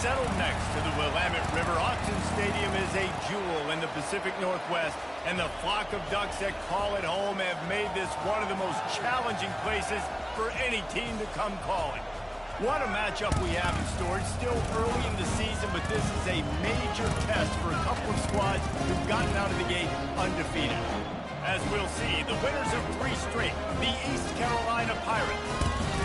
Settled next to the Willamette River, Autzen Stadium is a jewel in the Pacific Northwest, and the flock of Ducks that call it home have made this one of the most challenging places for any team to come calling. What a matchup we have in store. It's still early in the season, but this is a major test for a couple of squads who've gotten out of the gate undefeated. As we'll see, the winners of 3 straight, the East Carolina Pirates,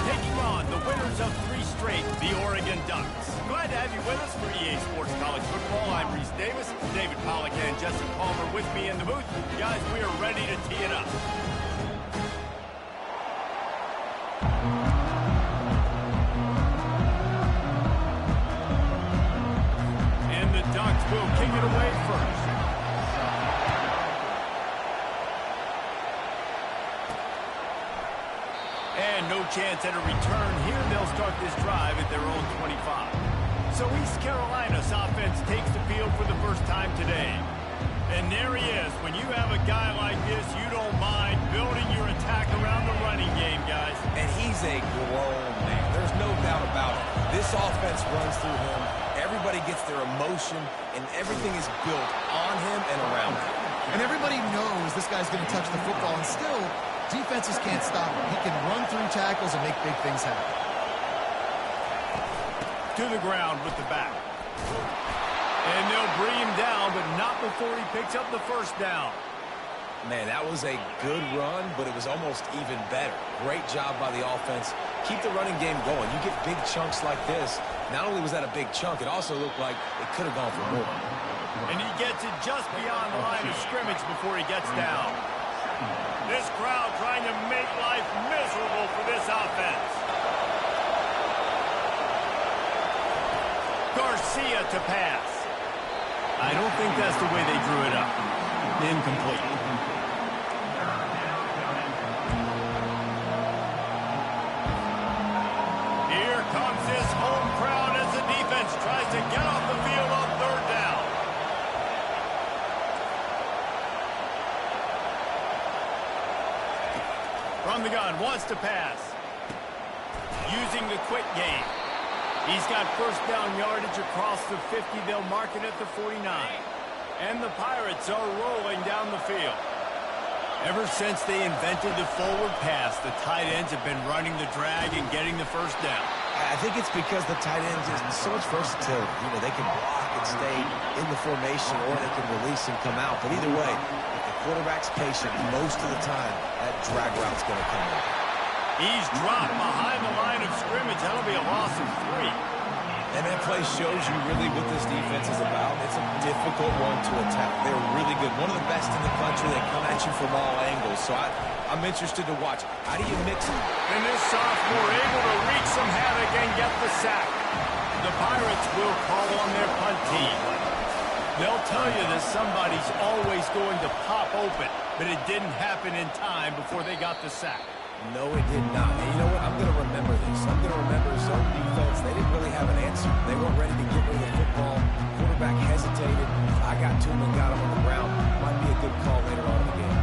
taking on the winners of 3 straight, the Oregon Ducks. Glad to have you with us for EA Sports College Football. I'm Reese Davis, David Pollack and Jesse Palmer with me in the booth. Guys, we are ready to tee it up. And the Ducks will kick it away first. And no chance at a return here. They'll start this drive at their own 25. So East Carolina's offense takes the field for the first time today. And there he is. When you have a guy like this, you don't mind building your attack around the running game, guys. And he's a grown man. There's no doubt about it. This offense runs through him. Everybody gets their emotion, and everything is built on him and around him. And everybody knows this guy's going to touch the football, and still, defenses can't stop him. He can run through tackles and make big things happen. To the ground with the back. And they'll bring him down, but not before he picks up the first down. Man, that was a good run, but it was almost even better. Great job by the offense. Keep the running game going. You get big chunks like this. Not only was that a big chunk, it also looked like it could have gone for more. And he gets it just beyond the line of scrimmage before he gets down. This crowd trying to make life miserable for this offense. Garcia to pass. I don't think that's the way they drew it up. Incomplete. Here comes this home crowd as the defense tries to get off the field on 3rd down. From the gun, wants to pass. Using the quick game. He's got first down yardage across the 50. They'll mark it at the 49. And the Pirates are rolling down the field. Ever since they invented the forward pass, the tight ends have been running the drag and getting the first down. I think it's because the tight ends is so much versatility. You know, they can block and stay in the formation, or they can release and come out. But either way, if the quarterback's patient, most of the time, that drag route's going to come in. He's dropped behind the line of scrimmage. That'll be a loss of 3. And that play shows you really what this defense is about. It's a difficult one to attack. They're really good. One of the best in the country. They come at you from all angles. So I'm interested to watch. How do you mix it? And this sophomore able to wreak some havoc and get the sack. The Pirates will call on their punt team. They'll tell you that somebody's always going to pop open, but it didn't happen in time before they got the sack. No, it did not. And you know what? I'm going to remember this. I'm going to remember zone defense. They didn't really have an answer. They weren't ready to get rid of the football. Quarterback hesitated. I got to him and got him on the ground. Might be a good call later on in the game.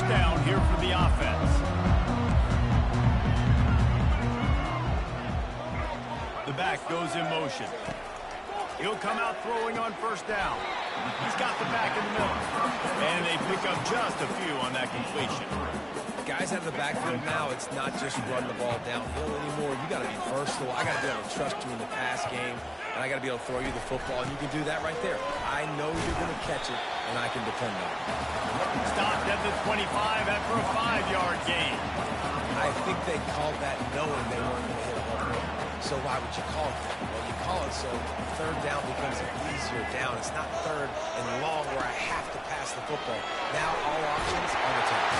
Down here for the offense. The back goes in motion. He'll come out throwing on first down. He's got the back in the middle. And they pick up just a few on that completion. Guys out of the backfield now, it's not just run the ball downhill anymore. You got to be versatile. I got to be able to trust you in the pass game, and I got to be able to throw you the football, and you can do that right there. I know you're going to catch it, and I can depend on it. Stopped at the 25 after a 5-yard gain. I think they called that knowing they weren't going to hit a home run. So why would you call it that? Well, you call it so 3rd down becomes an easier down. It's not 3rd and long where I have to pass the football. Now all options on the table.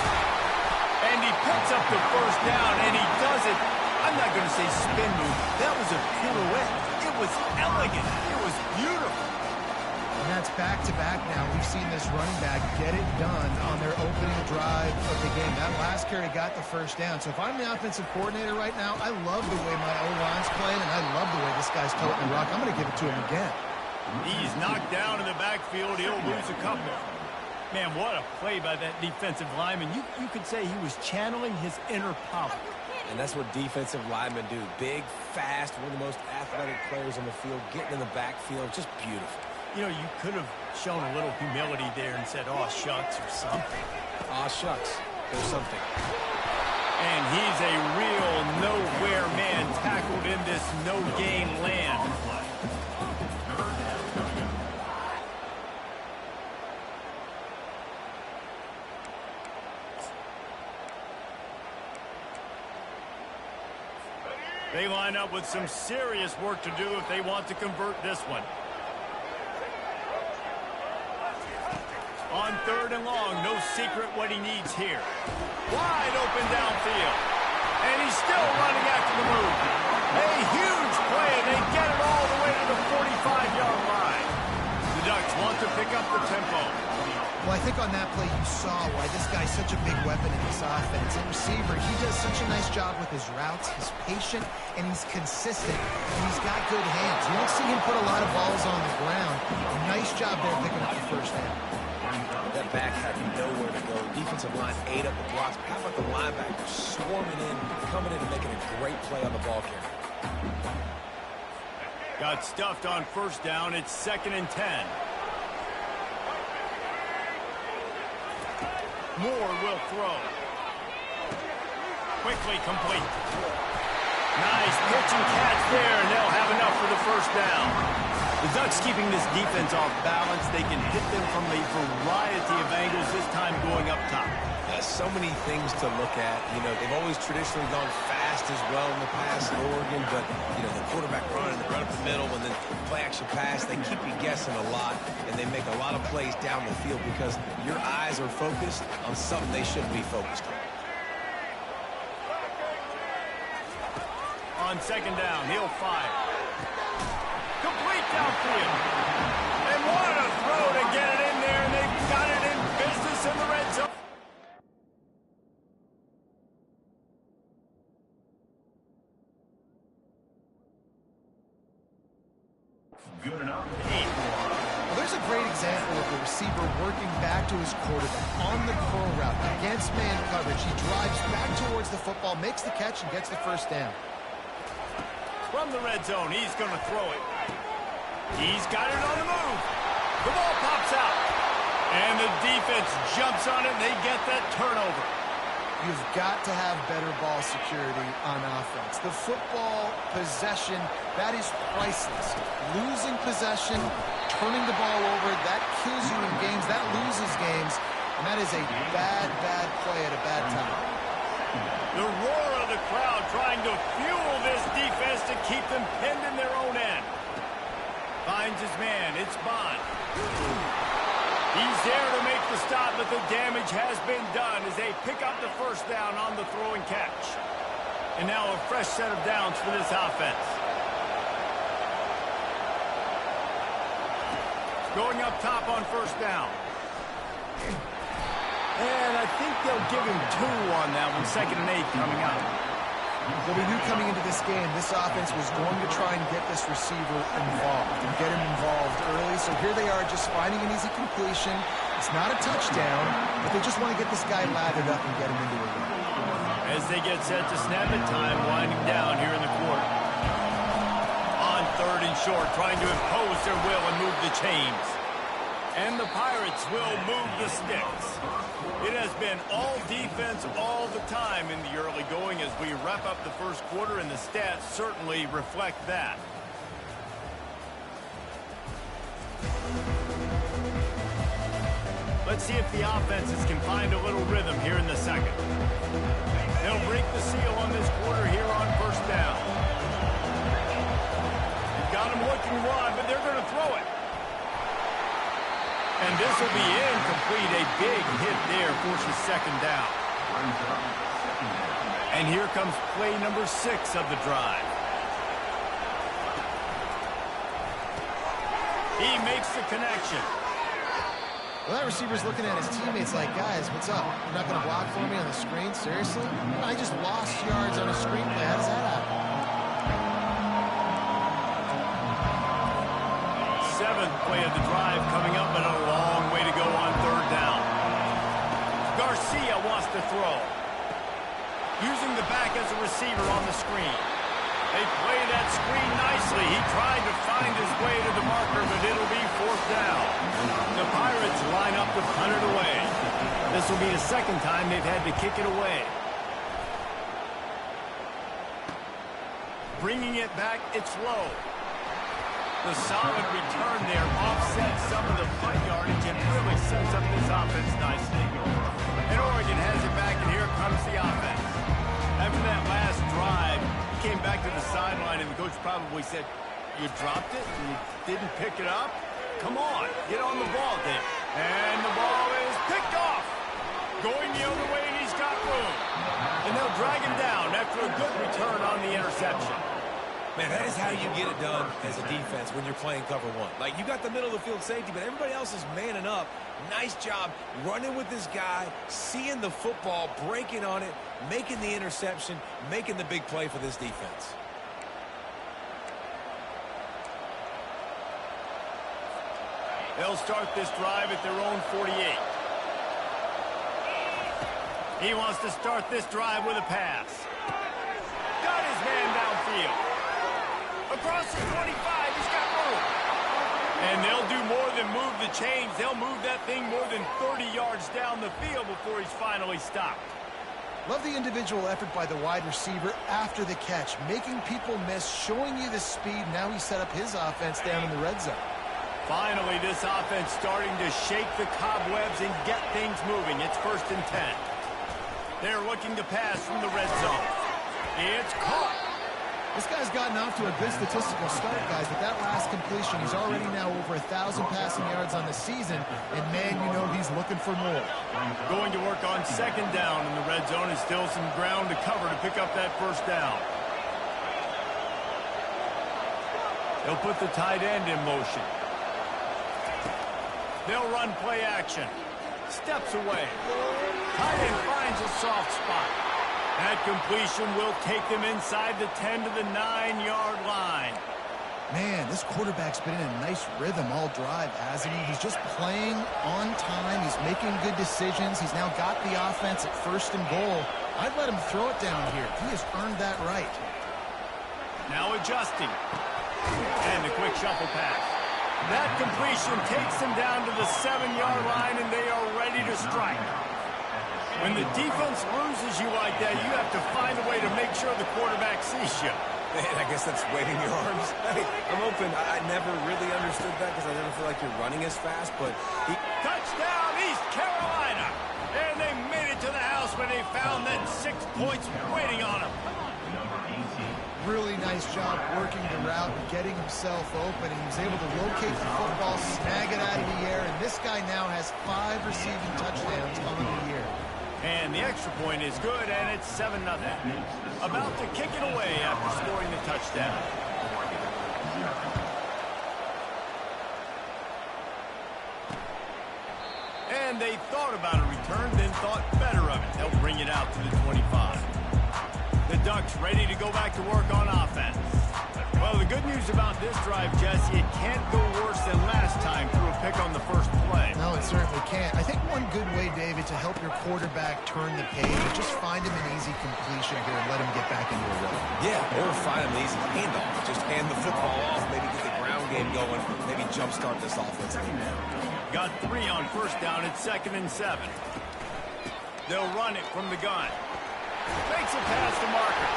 And he picks up the first down, and he does it. I'm not going to say spin move. That was a pirouette. It was elegant. It was beautiful. And that's back-to-back now, we've seen this running back get it done on their opening drive of the game. That last carry got the first down. So if I'm the offensive coordinator right now, I love the way my O-line's playing, and I love the way this guy's toting the rock. I'm going to give it to him again. He's knocked down in the backfield. He'll lose a couple. Man, what a play by that defensive lineman. You could say he was channeling his inner power. And that's what defensive linemen do. Big, fast, one of the most athletic players on the field, getting in the backfield, just beautiful. You know, you could have shown a little humility there and said, "Aw, shucks," or something. Aw, shucks, there's something. And he's a real nowhere man tackled in this no-gain land. They line up with some serious work to do if they want to convert this one. On 3rd and long, no secret what he needs here. Wide open downfield. And he's still running after the move. A huge play. They get it all the way to the 45-yard line. The Ducks want to pick up the tempo. Well, I think on that play you saw why this guy's such a big weapon in this offense. At receiver, he does such a nice job with his routes. He's patient, and he's consistent, and he's got good hands. You don't see him put a lot of balls on the ground. Nice job there picking up the first down. That back had nowhere to go. Defensive line ate up the blocks. How about the linebackers swarming in, coming in and making a great play on the ball carrier? Got stuffed on 1st down. It's 2nd and 10. Moore will throw. Quickly complete. Nice pitch and catch there, and they'll have enough for the 1st down. The Ducks keeping this defense off balance. They can hit them from a variety of angles, this time going up top. So many things to look at. You know, they've always traditionally gone fast as well in the past in Oregon, but, you know, the quarterback run up the middle and then play action pass, they keep you guessing a lot, and they make a lot of plays down the field because your eyes are focused on something they shouldn't be focused on. On 2nd down, he'll fire. Complete downfield. They wanted a throw to get it in there, and they've got it in business in the red zone. Good enough. Well, there's a great example of the receiver working back to his quarterback on the curl route against man coverage. He drives back towards the football, makes the catch, and gets the 1st down. From the red zone, he's going to throw it. He's got it on the move. The ball pops out. And the defense jumps on it, and they get that turnover. You've got to have better ball security on offense. The football possession, that is priceless. Losing possession, turning the ball over, that kills you in games, that loses games, and that is a bad, bad play at a bad time. The roar of the crowd trying to fuel this defense to keep them pinned in their own end. Finds his man. It's Bond. He's there to make the stop, but the damage has been done as they pick up the 1st down on the throw and catch. And now a fresh set of downs for this offense. Going up top on 1st down. And I think they'll give him 2 on that one. 2nd and 8 coming up. Well, we knew coming into this game, this offense was going to try and get this receiver involved and get him involved early. So here they are just finding an easy completion. It's not a touchdown, but they just want to get this guy lathered up and get him into a run. As they get set to snap it, time winding down here in the quarter. On 3rd and short, trying to impose their will and move the chains. And the Pirates will move the sticks. It has been all defense all the time in the early going as we wrap up the 1st quarter, and the stats certainly reflect that. Let's see if the offenses can find a little rhythm here in the 2nd. They'll break the seal on this quarter here on 1st down. They've got him looking one, but they're going to throw it. And this will be incomplete. A big hit there forces 2nd down. And here comes play number 6 of the drive. He makes the connection. Well, that receiver's looking at his teammates like, guys, what's up? You're not going to block for me on the screen? Seriously? I just lost yards on a screen play. How does that happen? Seventh play of the drive coming up, but a long way to go on third down. Garcia wants to throw. Using the back as a receiver on the screen. They play that screen nicely. He tried to find his way to the marker, but it'll be fourth down. The Pirates line up to punt it away. This will be the second time they've had to kick it away. Bringing it back, it's low. The solid return there offsets some of the punt yardage and really sets up this offense nicely. And Oregon has it back, and here comes the offense. After that last drive, he came back to the sideline, and the coach probably said, you dropped it and you didn't pick it up? Come on, get on the ball, Dave. And the ball is picked off. Going the other way, and he's got room. And they'll drag him down after a good return on the interception. Man, that is how you get it done as a defense when you're playing cover one. Like, you got the middle of the field safety, but everybody else is manning up. Nice job running with this guy, seeing the football, breaking on it, making the interception, making the big play for this defense. They'll start this drive at their own 48. He wants to start this drive with a pass. Got his man downfield. Across the 25, he's got room. And they'll do more than move the chains. They'll move that thing more than 30 yards down the field before he's finally stopped. Love the individual effort by the wide receiver after the catch, making people miss, showing you the speed. Now he set up his offense down in the red zone. Finally, this offense starting to shake the cobwebs and get things moving. It's 1st and 10. They're looking to pass from the red zone. It's caught. This guy's gotten off to a good statistical start, guys. With that last completion, he's already now over 1,000 passing yards on the season. And, man, you know he's looking for more. Going to work on 2nd down in the red zone, and still some ground to cover to pick up that 1st down. They'll put the tight end in motion. They'll run play action. Steps away. Tight end finds a soft spot. That completion will take them inside the 10 to the 9-yard line. Man, this quarterback's been in a nice rhythm all drive, hasn't he? He's just playing on time. He's making good decisions. He's now got the offense at 1st and goal. I'd let him throw it down here. He has earned that right. Now adjusting. And the quick shuffle pass. That completion takes them down to the 7-yard line, and they are ready to strike. When the defense loses you like that, you have to find a way to make sure the quarterback sees you. Man, I guess that's waving your arms. Hey, I'm open. I never really understood that because I never feel like you're running as fast, but he... Touchdown, East Carolina! And they made it to the house when they found that 6 points waiting on them. Really nice job working the route and getting himself open. And he was able to locate the football, snag it out of the air, and this guy now has 5 receiving touchdowns on the year. And the extra point is good, and it's 7-0. About to kick it away after scoring the touchdown. And they thought about a return, then thought better of it. They'll bring it out to the 25. The Ducks ready to go back to work on offense. Well, the good news about this drive, Jesse, it can't go worse than last time through a pick on the first play. No, it certainly can't. I think one good way, David, to help your quarterback turn the page is just find him an easy completion here and let him get back into a rhythm. Yeah, or find him an easy handoff. Just hand the football off, maybe get the ground game going, maybe jumpstart this offense. Got 3 on 1st down. It's 2nd and 7. They'll run it from the gun. Makes a pass to Marker.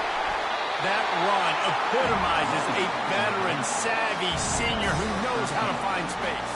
That run epitomizes a veteran, savvy senior who knows how to find space.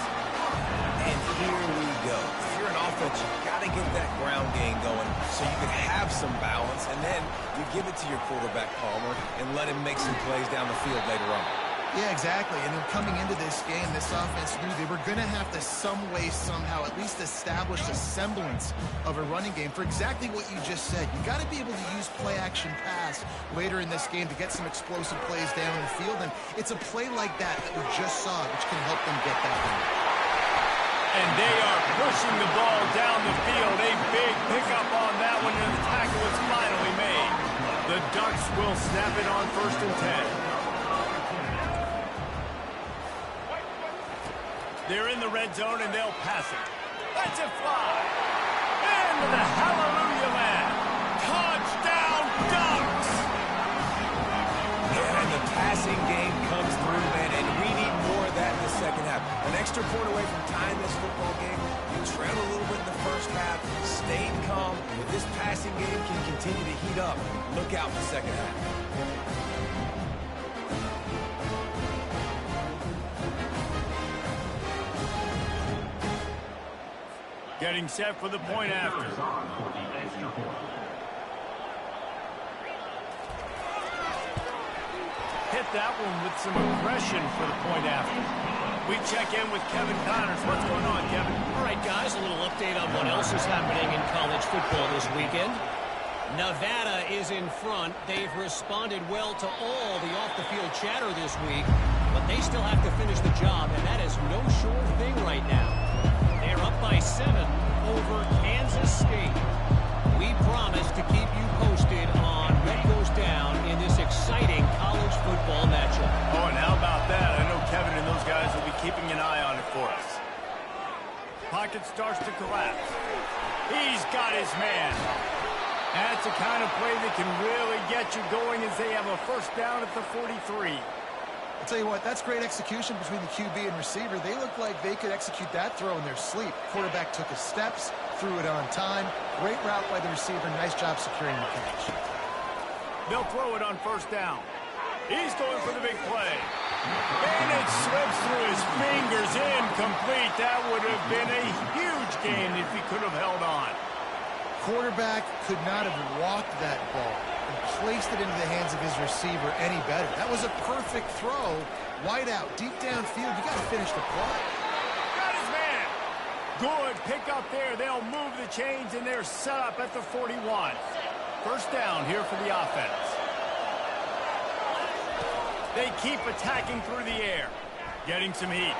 And here we go. If you're an offense, you've got to get that ground game going so you can have some balance, and then you give it to your quarterback, Palmer, and let him make some plays down the field later on. Yeah, exactly. And then coming into this game, this offense knew they were going to have to some way, somehow, at least establish a semblance of a running game for exactly what you just said. You got to be able to use play-action pass later in this game to get some explosive plays down the field. And it's a play like that that we just saw, which can help them get that one. And they are pushing the ball down the field. A big pickup on that one, and the tackle was finally made. The Ducks will snap it on 1st and 10. They're in the red zone, and they'll pass it. Let's it fly. Into the hallelujah land. Touchdown, Ducks! And the passing game comes through, man, and we need more of that in the second half. An extra point away from tying this football game. You trailed a little bit in the first half, stayed calm. If this passing game can continue to heat up, look out in the second half. Getting set for the point after. Hit that one with some aggression for the point after. We check in with Kevin Connors. What's going on, Kevin? All right, guys, a little update on what else is happening in college football this weekend. Nevada is in front. They've responded well to all the off-the-field chatter this week, but they still have to finish the job, and that is no sure thing right now. They're up by 7 over Kansas State. We promise to keep you posted on what goes down in this exciting college football matchup. Oh, and how about that? I know Kevin and those guys will be keeping an eye on it for us. Pocket starts to collapse. He's got his man. That's the kind of play that can really get you going as they have a first down at the 43. I'll tell you what, that's great execution between the QB and receiver. They look like they could execute that throw in their sleep. Quarterback took his steps, threw it on time. Great route by the receiver. Nice job securing the catch. They'll throw it on first down. He's going for the big play. And it slips through his fingers, incomplete. That would have been a huge gain if he could have held on. Quarterback could not have walked that ball and placed it into the hands of his receiver any better. That was a perfect throw. Wide out, deep downfield. You got to finish the play. Got his man. Good pick up there. They'll move the chains, and they're set up at the 41. First down here for the offense. They keep attacking through the air. Getting some heat.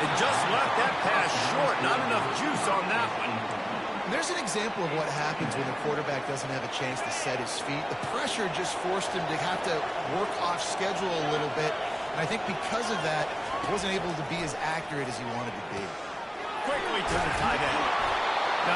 They just left that pass short. Not enough juice on that one. There's an example of what happens when the quarterback doesn't have a chance to set his feet. The pressure just forced him to have to work off schedule a little bit. And I think because of that, he wasn't able to be as accurate as he wanted to be. Quickly to the tight end.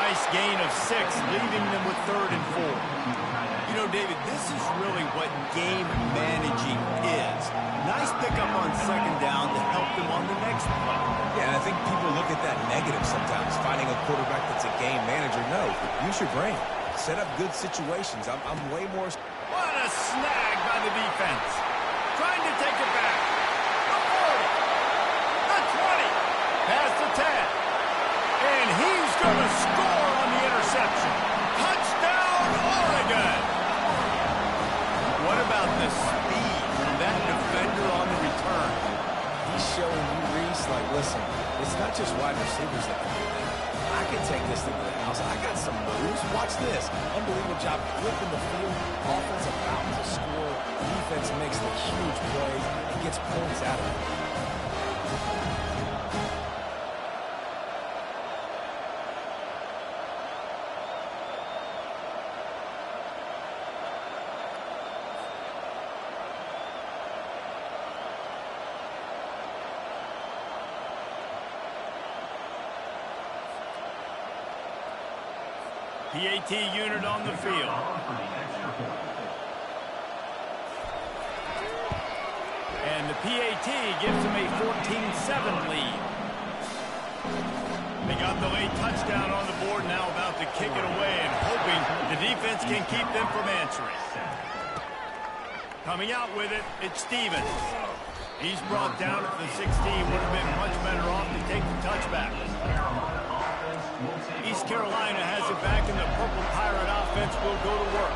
Nice gain of 6, leaving them with 3rd and 4. You know, David, this is really what game managing is. Nice pickup on 2nd down to help them on the next play. Yeah, and I think people look at that negative sometimes, finding a quarterback that's a game manager. No, use your brain. Set up good situations. I'm way more... What a snag by the defense. Trying to take it back. The 40. The 20. Past the 10. And he's going to score on the interception. Touchdown, Oregon. What about the speed from that defender on the return? He's showing you, Reese, like, listen, it's not just wide receivers that can do that. I can take this thing to the house. I got some moves. Watch this. Unbelievable job flipping the field. Offense about to score. Defense makes the huge plays and gets points out of it. PAT unit on the field. And the PAT gives them a 14-7 lead. They got the late touchdown on the board, now about to kick it away and hoping the defense can keep them from answering. Coming out with it, it's Stevens. He's brought down at the 16. Would have been much better off to take the touchback. East Carolina has it back, and the Purple Pirate offense will go to work.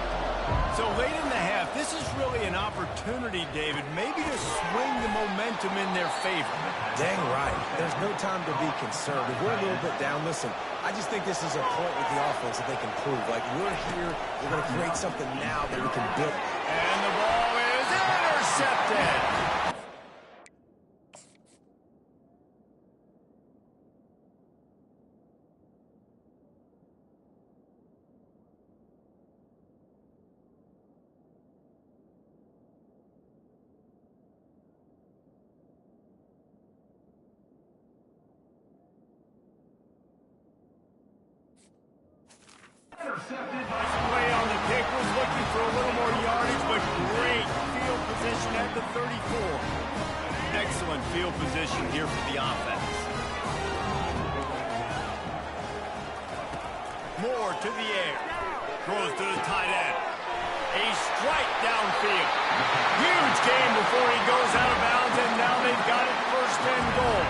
So late in the half, this is really an opportunity, David, maybe to swing the momentum in their favor. Dang right. There's no time to be concerned. If we're a little bit down, listen, I just think this is a point with the offense that they can prove. Like, we're here, we're going to create something now that we can build. And the ball is intercepted. at the 34. Excellent field position here for the offense. Moore to the air. Throws to the tight end. A strike downfield. Huge game before he goes out of bounds, and now they've got it first and goal.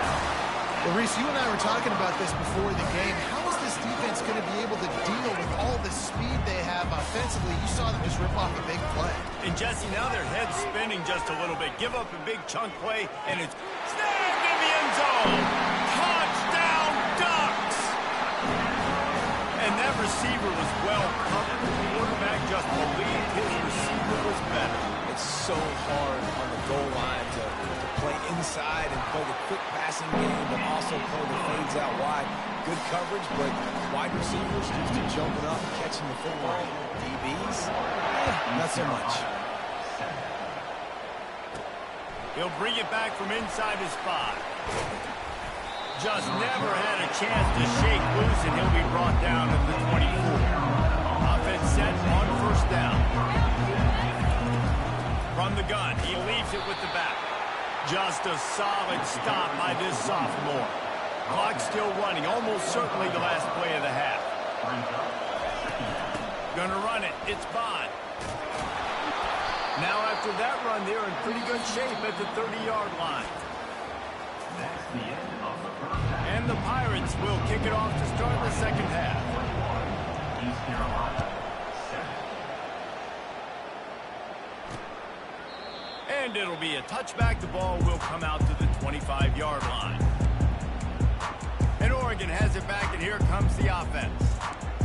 Well, Reese, you and I were talking about this before the game. How is this defense going to be able to deal with all the speed they have offensively? You saw them just rip off a big play. And Jesse, now their head's spinning just a little bit. Give up a big chunk play, and it's snagged in the end zone. Touchdown, Ducks! And that receiver was well covered. The quarterback just believed his receiver was better. It's so hard on the goal line to play inside and play the quick passing game, but also play the fades out wide. Good coverage, but wide receivers used to jumping up and catching the football. DBs, not so much. He'll bring it back from inside his 5. Just never had a chance to shake loose, and he'll be brought down at the 24. Offense set on first down. From the gun, he leaves it with the back. Just a solid stop by this sophomore. Clock still running, almost certainly the last play of the half. Gonna run it, it's Bond. Now after that run, they're in pretty good shape at the 30-yard line. That's the end of the first half. And the Pirates will kick it off to start the second half. East Carolina, 7. And it'll be a touchback. The ball will come out to the 25-yard line. And Oregon has it back, and here comes the offense.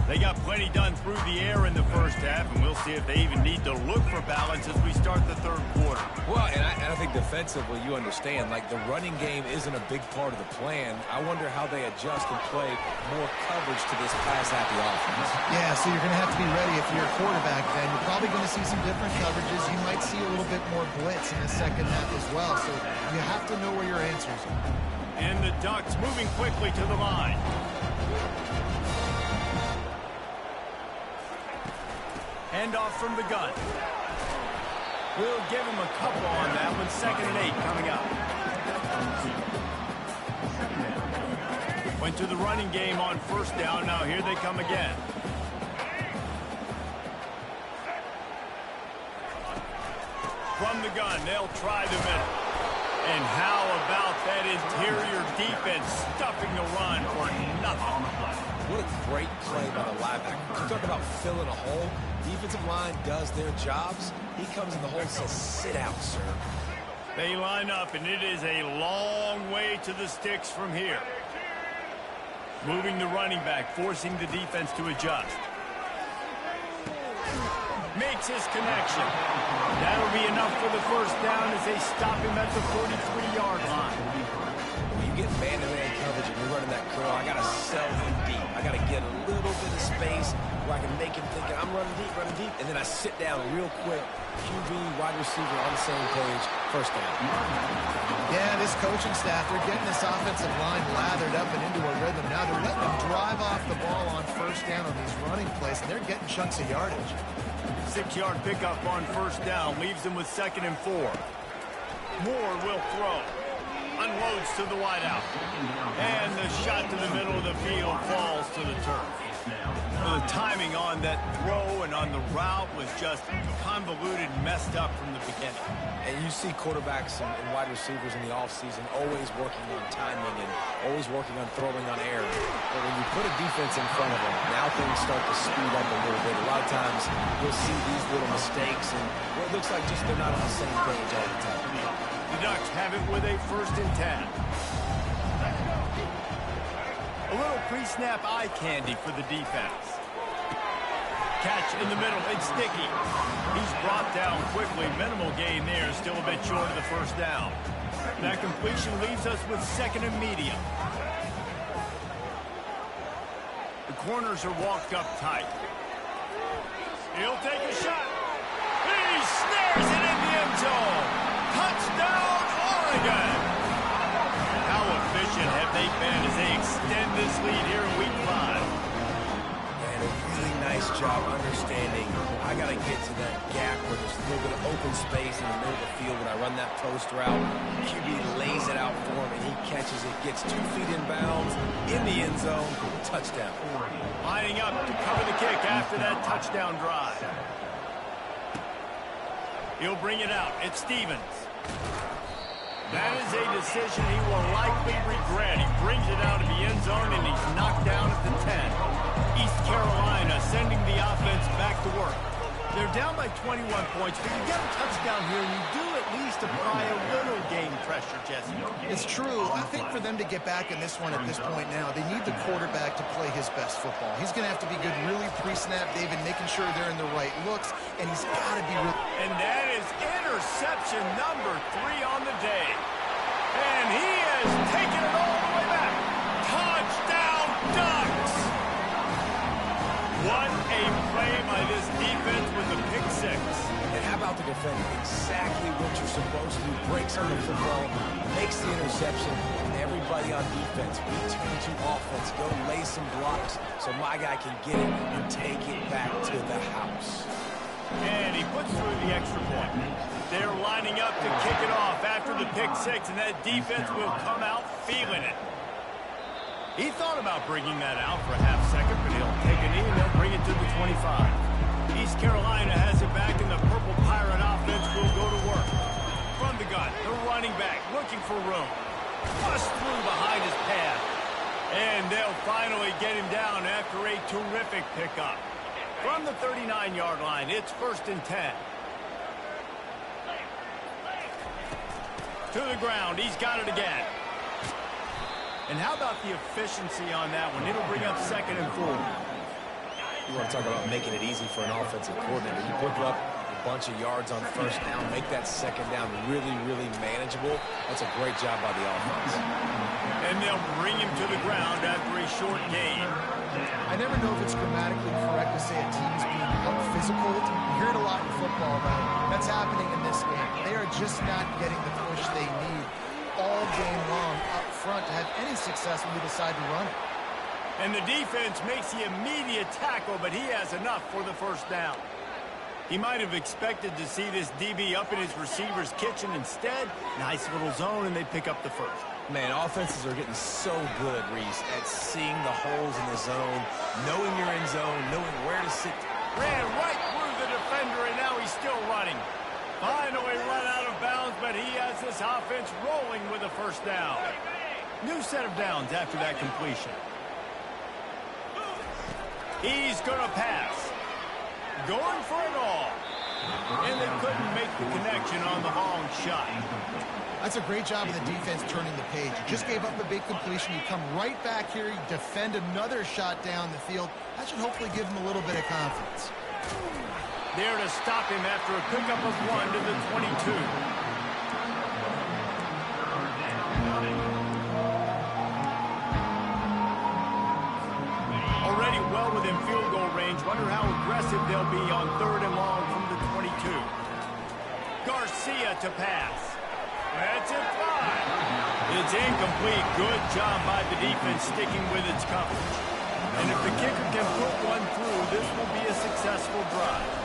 They got plenty done through the air in the first half, and we'll see if they even need to look for balance as we start the third quarter. Well, and I think defensively, you understand, like the running game isn't a big part of the plan. I wonder how they adjust and play more coverage to this pass-happy offense. Yeah, so you're going to have to be ready if you're a quarterback then. You're probably going to see some different coverages. You might see a little bit more blitz in the second half as well, so you have to know where your answers are. And the Ducks moving quickly to the line. Handoff from the gun. We'll give him a couple on that one. 2nd and 8 coming up. Went to the running game on first down. Now here they come again. From the gun, they'll try the middle. And how about that interior defense stuffing the run for nothing? What a great play by the linebacker. You talk about filling a hole. Defensive line does their jobs. He comes in the hole and says, sit out, sir. They line up, and it is a long way to the sticks from here. Moving the running back, forcing the defense to adjust. Makes his connection. That'll be enough for the first down as they stop him at the 43-yard line. When you get man-to-man coverage and you're running that curl, I got to sell him deep. I got to get a little bit of space where I can make him think I'm running deep, and then I sit down real quick. QB, wide receiver on the same page, first down. Yeah, this coaching staff, they're getting this offensive line lathered up and into a rhythm. Now they're letting them drive off the ball on first down on these running plays, and they're getting chunks of yardage. 6-yard pickup on first down leaves them with 2nd and 4. Moore will throw. Unloads to the wideout. And the shot to the middle of the field falls to the turf. Well, the timing on that throw and on the route was just convoluted, messed up from the beginning. And you see quarterbacks and wide receivers in the offseason always working on timing and always working on throwing on air. But when you put a defense in front of them, now things start to speed up a little bit. A lot of times you'll see these little mistakes, and it looks like just they're not on the same page all the time. The Ducks have it with a 1st and 10. A little pre-snap eye candy for the defense. Catch in the middle, it's Sticky. He's brought down quickly. Minimal gain there, still a bit short of the first down. That completion leaves us with 2nd and medium. The corners are walked up tight. He'll take a shot. He snares it in the end zone. Touchdown, Oregon! How efficient have they been as they extend this lead here in Week 5? And a really nice nice job understanding I got to get to that gap where there's a little bit of open space in the middle of the field when I run that post route. QB lays it out for him, and he catches it, gets 2 feet in bounds, in the end zone, touchdown. Lining up to cover the kick after that touchdown drive. He'll bring it out. It's Stevens. That is a decision he will likely regret. He brings it out of the end zone, and he's knocked down at the 10. East Carolina sending the offense back to work. They're down by 21 points, but you get a touchdown here, and you do at least apply a little game pressure, Jesse. It's true. I think for them to get back in this one at this point now, they need the quarterback to play his best football. He's going to have to be good really pre-snap, David, making sure they're in the right looks, and he's got to be really... And that is interception number 3 on the day. And he has taken it all the way back. Touchdown, Ducks! What a play by this defense with the pick 6. And how about the defender? Exactly what you're supposed to do. Breaks on the football, makes the interception, and everybody on defense, we turn to offense. Go lay some blocks so my guy can get it and take it back to the house. And he puts through the extra point. They're lining up to kick it off after the pick 6, and that defense will come out feeling it. He thought about bringing that out for a half second, but he'll take a knee and they'll bring it to the 25. East Carolina has it back, and the Purple Pirate offense will go to work. From the gun, the running back looking for room. Bust through behind his pad. And they'll finally get him down after a terrific pickup. From the 39-yard line, it's 1st and 10. To the ground, he's got it again. And how about the efficiency on that one? It'll bring up 2nd and 4. You want to talk about making it easy for an offensive coordinator. You pick up a bunch of yards on 1st down, make that 2nd down really, really manageable. That's a great job by the offense. And they'll bring him to the ground after a short gain. I never know if it's grammatically correct to say a team's being out-physical. You hear it a lot in football, though. That's happening in this game. They are just not getting the push they need all game long up front to have any success when they decide to run it. And the defense makes the immediate tackle, but he has enough for the 1st down. He might have expected to see this DB up in his receiver's kitchen. Instead, nice little zone, and they pick up the 1st. Man, offenses are getting so good, Reese, at seeing the holes in the zone, knowing you're in zone, knowing where to sit. Ran right through the defender, and now he's still running. Finally run out of bounds, but he has this offense rolling with a 1st down. New set of downs after that completion. He's going to pass. Going for it all. And they couldn't make the connection on the long shot. That's a great job of the defense turning the page. You just gave up a big completion. You come right back here, you defend another shot down the field. That should hopefully give them a little bit of confidence. There to stop him after a pickup of 1 to the 22. Already well within field goal range. Wonder how aggressive they'll be on 3rd and long from the 22. Garcia to pass. That's it, 5. It's incomplete. Good job by the defense sticking with its coverage. And if the kicker can put one through, this will be a successful drive.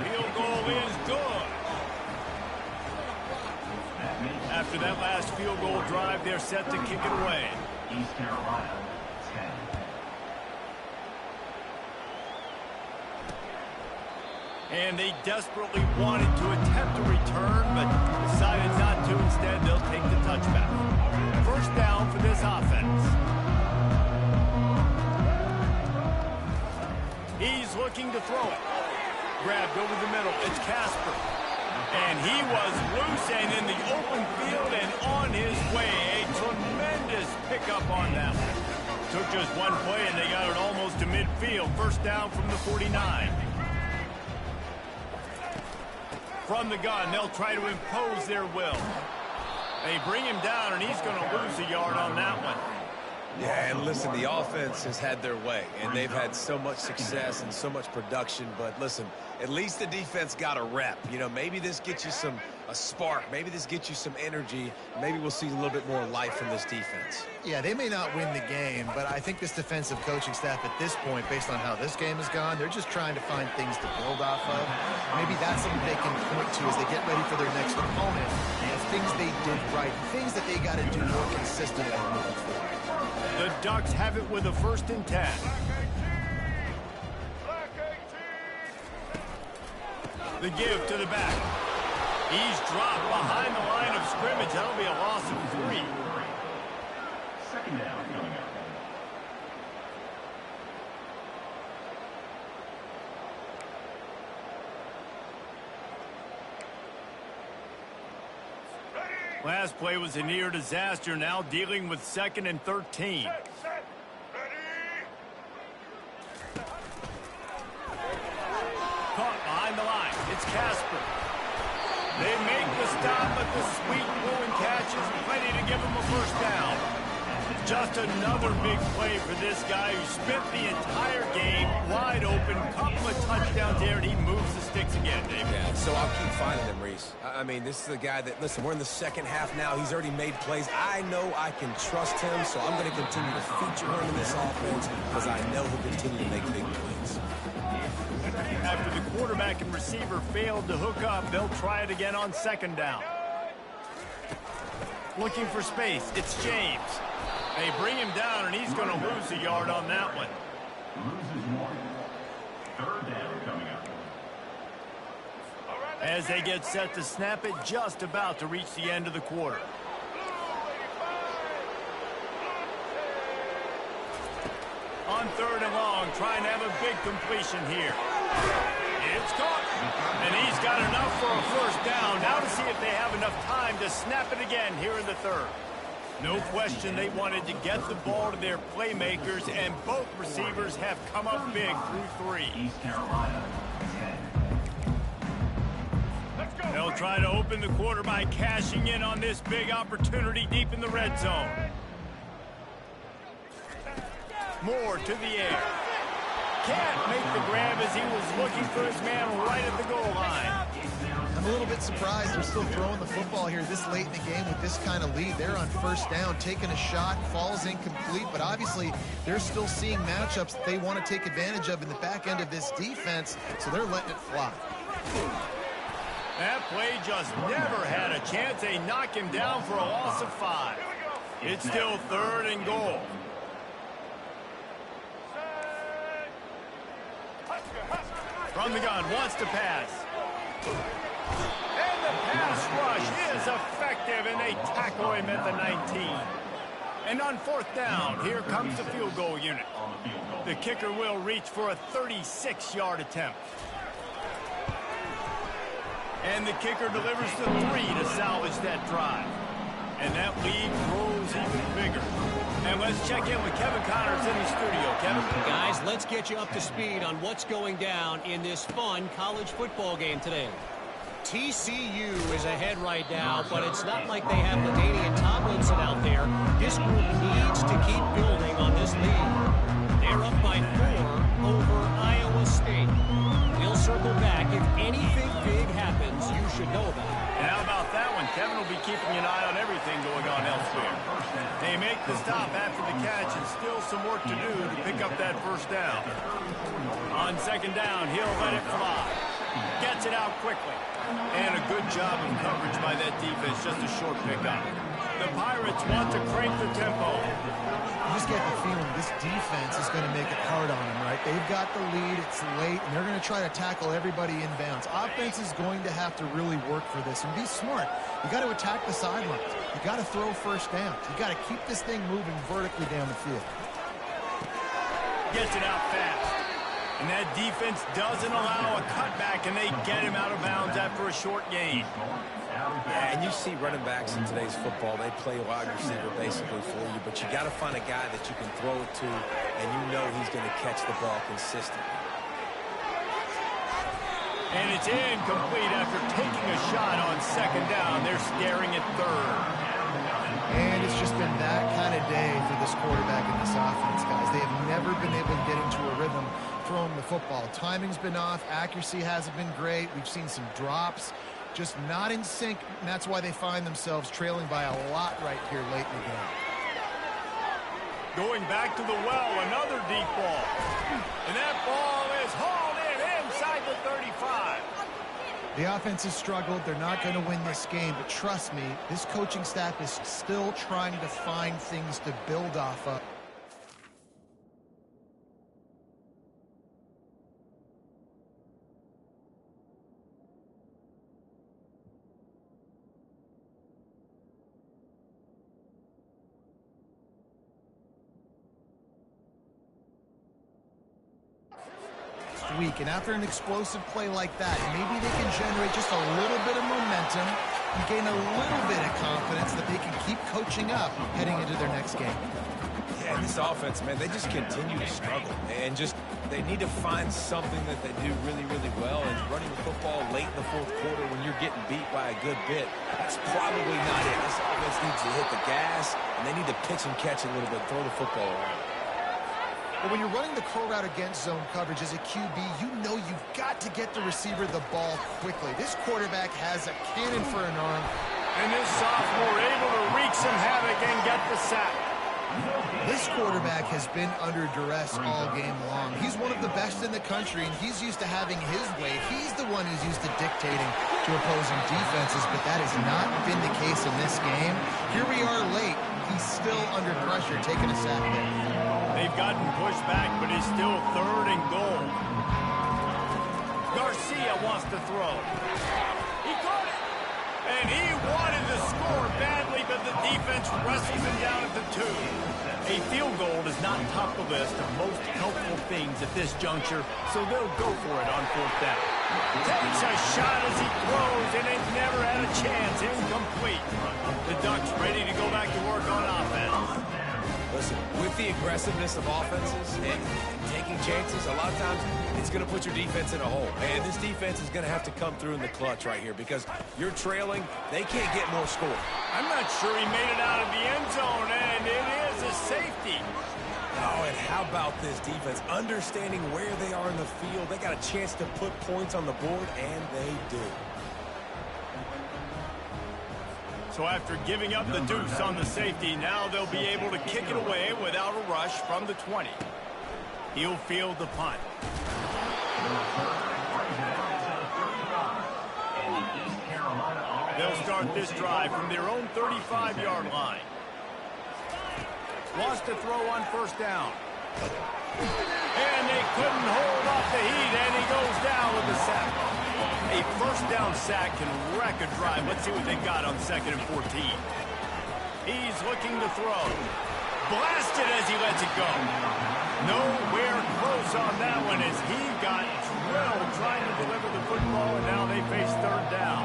Field goal is good. After that last field goal drive, they're set to kick it away. East Carolina, 10. And they desperately wanted to attempt a return, but decided not to. Instead, they'll take the touchback. 1st down for this offense. He's looking to throw it. Grabbed over the middle. It's Casper. And he was loose and in the open field and on his way. A tremendous pickup on that one. Took just one play and they got it almost to midfield. 1st down from the 49. From the gun, they'll try to impose their will. They bring him down and he's going to lose a yard on that one. Yeah, and listen, the offense has had their way, and they've had so much success and so much production. But listen, at least the defense got a rep. You know, maybe this gets you a spark. Maybe this gets you some energy. Maybe we'll see a little bit more life from this defense. Yeah, they may not win the game, but I think this defensive coaching staff at this point, based on how this game has gone, they're just trying to find things to build off of. Maybe that's something they can point to as they get ready for their next opponent, and things they did right, things that they got to do more consistently moving forward. The Ducks have it with a 1st and 10. The give to the back. He's dropped behind the line of scrimmage. That'll be a loss of 3. Second down coming up. Last play was a near disaster, now dealing with 2nd and 13. Caught behind the line. It's Casper. They make the stop, but the sweet blowing catch is plenty to give them a 1st down. Just another big play for this guy who spent the entire game wide open. Couple of touchdowns there, and he moves the sticks again, David. Yeah, so I'll keep finding them, Reese. I mean, this is the guy that, listen, we're in the second half now. He's already made plays. I know I can trust him, so I'm going to continue to feature him in this offense because I know he'll continue to make big plays. After the quarterback and receiver failed to hook up, they'll try it again on 2nd down. Looking for space, it's James. They bring him down, and he's going to lose a yard on that one. Loses 1. 3rd down coming up. As they get set to snap it, just about to reach the end of the quarter. On 3rd and long, trying to have a big completion here. It's caught, and he's got enough for a 1st down. Now to see if they have enough time to snap it again here in the 3rd. No question they wanted to get the ball to their playmakers, and both receivers have come up big through 3. East Carolina, 10. They'll try to open the quarter by cashing in on this big opportunity deep in the red zone. Moore to the air. Can't make the grab as he was looking for his man right at the goal line. I'm a little bit surprised they're still throwing the football here this late in the game with this kind of lead. They're on 1st down, taking a shot, falls incomplete, but obviously they're still seeing matchups that they want to take advantage of in the back end of this defense, so they're letting it fly. That play just never had a chance. They knock him down for a loss of 5. It's still 3rd and goal. From the gun, wants to pass. And the pass rush is effective, and they tackle him at the 19. And on 4th down, here comes the field goal unit. The kicker will reach for a 36-yard attempt. And the kicker delivers the 3 to salvage that drive. And that lead grows even bigger. And let's check in with Kevin Connors in the studio. Kevin? Guys, let's get you up to speed on what's going down in this fun college football game today. TCU is ahead right now, but it's not like they have LaDainian Tomlinson out there. This group needs to keep building on this lead. They're up by 4 over Iowa State. We'll circle back. If anything big happens, you should know about it. And how about that one? Kevin will be keeping an eye on everything going on elsewhere. They make the stop after the catch, and still some work to do to pick up that 1st down. On 2nd down, he'll let it fly. Gets it out quickly. And a good job of coverage by that defense, just a short pickup. The Pirates want to crank the tempo. You just get the feeling this defense is going to make it hard on them, right? They've got the lead, it's late, and they're going to try to tackle everybody inbounds. Offense is going to have to really work for this and be smart. You got to attack the sidelines. You got to throw 1st downs. You got to keep this thing moving vertically down the field. Gets it out fast. And that defense doesn't allow a cutback, and they get him out of bounds after a short gain. Yeah, and you see running backs in today's football, they play wide receiver basically for you, but you got to find a guy that you can throw it to, and you know he's going to catch the ball consistently. And it's incomplete after taking a shot on 2nd down. They're staring at 3rd. And it's just been that kind of day for this quarterback and this offense, guys. They have never been able to get into a rhythm throwing the football. Timing's been off. Accuracy hasn't been great. We've seen some drops. Just not in sync, and that's why they find themselves trailing by a lot right here late in the game. Going back to the well, another deep ball. And that ball is hauled in inside the 35. The offense has struggled. They're not going to win this game, but trust me, this coaching staff is still trying to find things to build off of. Week, and after an explosive play like that, maybe they can generate just a little bit of momentum and gain a little bit of confidence that they can keep coaching up heading into their next game. Yeah, this offense, man, they just continue to struggle, and they need to find something that they do really, really well, and running the football late in the fourth quarter when you're getting beat by a good bit, that's probably not it. This offense needs to hit the gas, and they need to pitch and catch a little bit, throw the football around. But when you're running the curl route against zone coverage as a QB, you know you've got to get the receiver the ball quickly. This quarterback has a cannon for an arm. And this sophomore able to wreak some havoc and get the sack. This quarterback has been under duress all game long. He's one of the best in the country, and he's used to having his way. He's the one who's used to dictating to opposing defenses, but that has not been the case in this game. Here we are late. He's still under pressure, taking a sack there. They've gotten pushed back, but it's still 3rd and goal. Garcia wants to throw. He caught it. And he wanted to score badly, but the defense wrestles him down at the 2. A field goal does not top the list of most helpful things at this juncture, so they'll go for it on 4th down. Takes a shot as he throws, and it never had a chance. Incomplete. The Ducks ready to go back to work on offense. Listen, with the aggressiveness of offenses and taking chances, a lot of times it's going to put your defense in a hole. And this defense is going to have to come through in the clutch right here because you're trailing. They can't get more score. I'm not sure he made it out of the end zone, and it is a safety. Oh, and how about this defense? Understanding where they are in the field. They got a chance to put points on the board, and they do. So after giving up the deuce on the safety, now they'll be able to kick it away without a rush from the 20. He'll field the punt. They'll start this drive from their own 35-yard line. Wants to throw on 1st down. And they couldn't hold off the heat, and he goes down with the sack. A 1st down sack can wreck a drive. Let's see what they got on 2nd and 14. He's looking to throw. Blasted as he lets it go. Nowhere close on that one as he got drilled trying to deliver the football, and now they face 3rd down.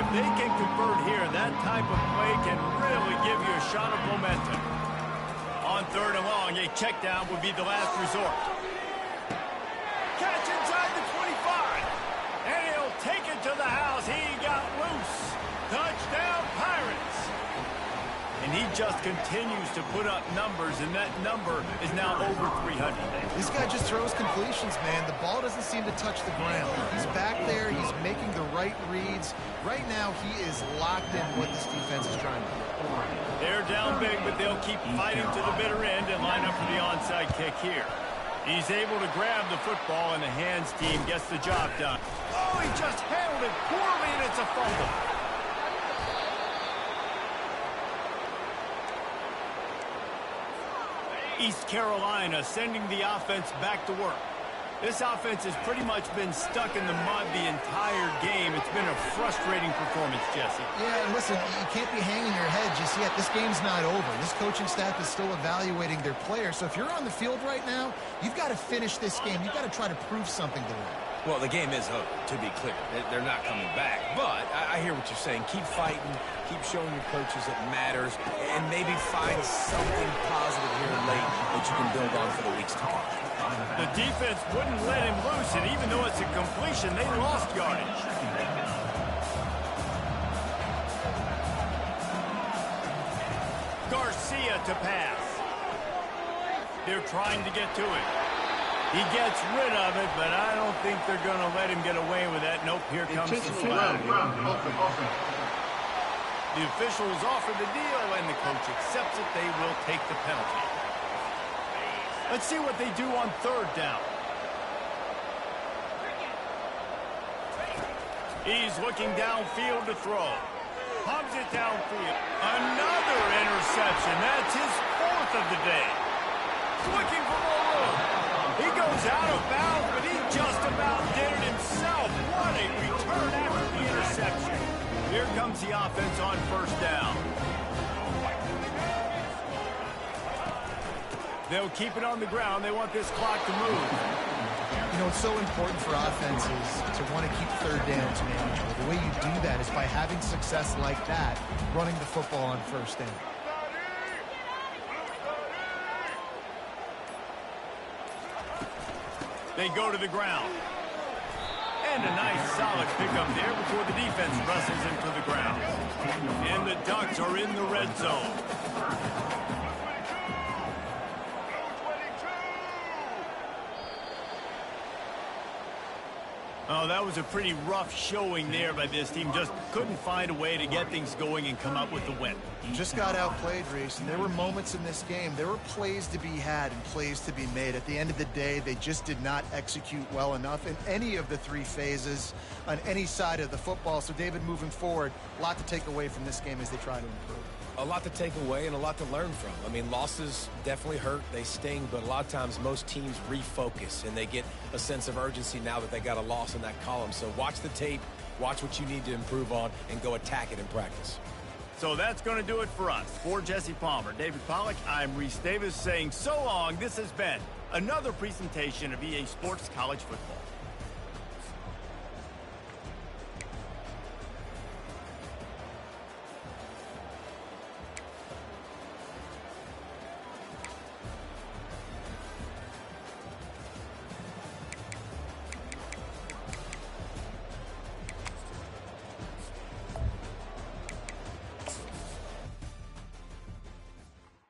If they can convert here, that type of play can really give you a shot of momentum. On 3rd and long, a check down would be the last resort. Catch inside the 25. And he'll take it to the house. He got loose. Touchdown, Pirates. And he just continues to put up numbers, and that number is now over 300. This guy just throws completions, man. The ball doesn't seem to touch the ground. He's back there. He's making the right reads. Right now, he is locked in what this defense is trying to do. They're down big, but they'll keep fighting to the bitter end and line up for the onside kick here. He's able to grab the football, and the hands team gets the job done. Oh, he just handled it poorly, and it's a fumble. East Carolina sending the offense back to work. This offense has pretty much been stuck in the mud the entire game. It's been a frustrating performance, Jesse. Yeah, and listen, you can't be hanging your head just yet. This game's not over. This coaching staff is still evaluating their players. So if you're on the field right now, you've got to finish this game. You've got to try to prove something to them. Well, the game is over, to be clear. They're not coming back. But I hear what you're saying. Keep fighting. Keep showing your coaches it matters. And maybe find something positive here late that you can build on for the weeks to come. The defense wouldn't let him loose, and even though it's a completion, they lost yardage. Garcia to pass. They're trying to get to it. He gets rid of it, but I don't think they're going to let him get away with that. Nope, here comes the flag. The officials offer the deal, and the coach accepts it. They will take the penalty. Let's see what they do on third down. He's looking downfield to throw. Pumps it downfield. Another interception. That's his fourth of the day. Looking for more room. He goes out of bounds, but he just about did it himself. What a return after the interception. Here comes the offense on first down. They'll keep it on the ground. They want this clock to move. You know, it's so important for offenses to want to keep third downs manageable. The way you do that is by having success like that, running the football on first down. They go to the ground. And a nice solid pickup there before the defense wrestles him to the ground. And the Ducks are in the red zone. Oh, that was a pretty rough showing there by this team. Just couldn't find a way to get things going and come up with the win. Just got outplayed, Reese, and there were moments in this game. There were plays to be had and plays to be made. At the end of the day, they just did not execute well enough in any of the three phases on any side of the football. So, David, moving forward, a lot to take away from this game as they try to improve. A lot to take away and a lot to learn from. I mean, losses definitely hurt, they sting, but a lot of times most teams refocus and they get a sense of urgency now that they got a loss in that column. So watch the tape, watch what you need to improve on, and go attack it in practice. So that's going to do it for us. For Jesse Palmer, David Pollack, I'm Reese Davis saying so long. This has been another presentation of EA Sports College Football.